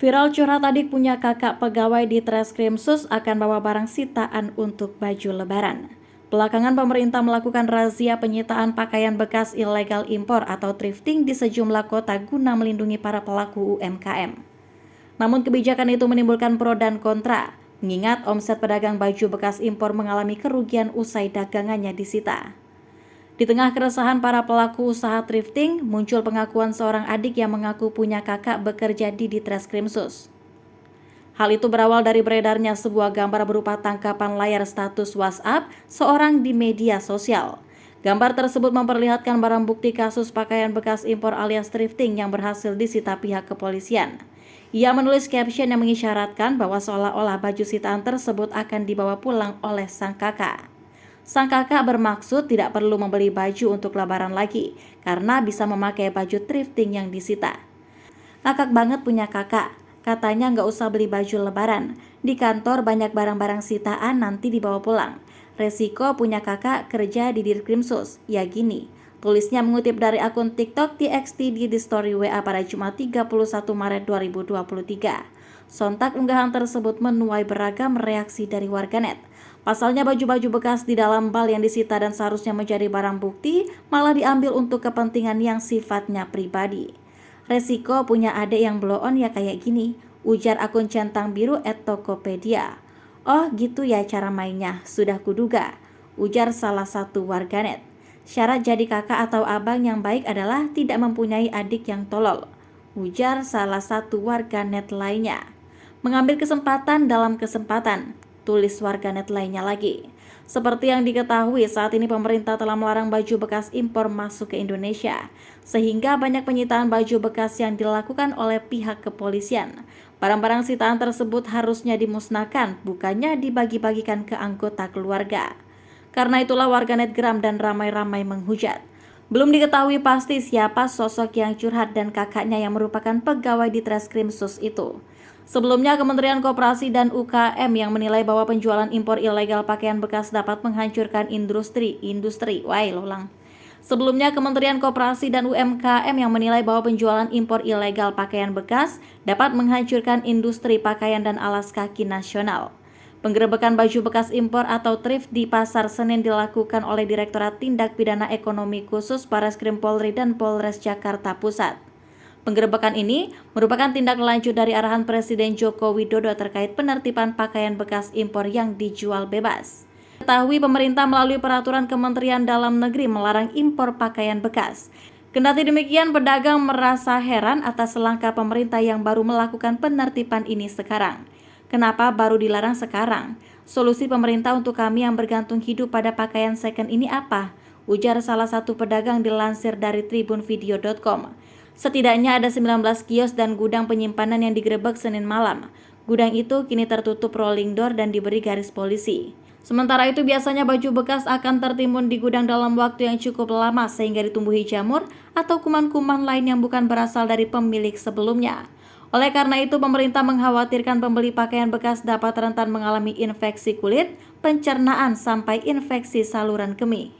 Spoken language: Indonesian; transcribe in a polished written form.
Viral curhat adik punya kakak pegawai di Treskrimsus akan bawa barang sitaan untuk baju lebaran. Belakangan pemerintah melakukan razia penyitaan pakaian bekas ilegal impor atau thrifting di sejumlah kota guna melindungi para pelaku UMKM. Namun kebijakan itu menimbulkan pro dan kontra, mengingat omset pedagang baju bekas impor mengalami kerugian usai dagangannya disita. Di tengah keresahan para pelaku usaha thrifting, muncul pengakuan seorang adik yang mengaku punya kakak bekerja di Treskrimsus. Hal itu berawal dari beredarnya sebuah gambar berupa tangkapan layar status WhatsApp seorang di media sosial. Gambar tersebut memperlihatkan barang bukti kasus pakaian bekas impor alias thrifting yang berhasil disita pihak kepolisian. Ia menulis caption yang mengisyaratkan bahwa seolah-olah baju sitaan tersebut akan dibawa pulang oleh sang kakak. Sang kakak bermaksud tidak perlu membeli baju untuk lebaran lagi, karena bisa memakai baju thrifting yang disita. Ngakak banget punya kakak, katanya nggak usah beli baju lebaran. Di kantor banyak barang-barang sitaan nanti dibawa pulang. Resiko punya kakak kerja di Treskrimsus, ya gini. Tulisnya mengutip dari akun TikTok TXT di story WA pada Jumat 31 Maret 2023. Sontak unggahan tersebut menuai beragam reaksi dari warganet. Pasalnya baju-baju bekas di dalam bal yang disita dan seharusnya menjadi barang bukti malah diambil untuk kepentingan yang sifatnya pribadi. Resiko punya adik yang blow on ya kayak gini, ujar akun centang biru @tokopedia. Oh gitu ya cara mainnya, sudah kuduga, ujar salah satu warganet. Syarat jadi kakak atau abang yang baik adalah tidak mempunyai adik yang tolol, ujar salah satu warganet lainnya. Mengambil kesempatan dalam kesempatan, tulis warganet lainnya lagi. Seperti yang diketahui, saat ini pemerintah telah melarang baju bekas impor masuk ke Indonesia, sehingga banyak penyitaan baju bekas yang dilakukan oleh pihak kepolisian. Barang-barang sitaan tersebut harusnya dimusnahkan, bukannya dibagi-bagikan ke anggota keluarga. Karena itulah warganet geram dan ramai-ramai menghujat. Belum diketahui pasti siapa sosok yang curhat dan kakaknya yang merupakan pegawai di Treskrimsus itu. Sebelumnya, Kementerian Koperasi dan UKM yang menilai bahwa penjualan impor ilegal pakaian bekas dapat menghancurkan industri. Sebelumnya, Kementerian Koperasi dan UMKM yang menilai bahwa penjualan impor ilegal pakaian bekas dapat menghancurkan industri pakaian dan alas kaki nasional. Penggerebekan baju bekas impor atau thrift di Pasar Senen dilakukan oleh Direktorat Tindak Pidana Ekonomi Khusus Bareskrim Polri dan Polres Jakarta Pusat. Penggerebekan ini merupakan tindak lanjut dari arahan Presiden Joko Widodo terkait penertiban pakaian bekas impor yang dijual bebas. Ketahui pemerintah melalui peraturan Kementerian Dalam Negeri melarang impor pakaian bekas. Kendati demikian, pedagang merasa heran atas langkah pemerintah yang baru melakukan penertiban ini sekarang. Kenapa baru dilarang sekarang? Solusi pemerintah untuk kami yang bergantung hidup pada pakaian second ini apa? Ujar salah satu pedagang dilansir dari tribunvideo.com. Setidaknya ada 19 kios dan gudang penyimpanan yang digerebek Senin malam. Gudang itu kini tertutup rolling door dan diberi garis polisi. Sementara itu biasanya baju bekas akan tertimbun di gudang dalam waktu yang cukup lama sehingga ditumbuhi jamur atau kuman-kuman lain yang bukan berasal dari pemilik sebelumnya. Oleh karena itu, pemerintah mengkhawatirkan pembeli pakaian bekas dapat rentan mengalami infeksi kulit, pencernaan, sampai infeksi saluran kemih.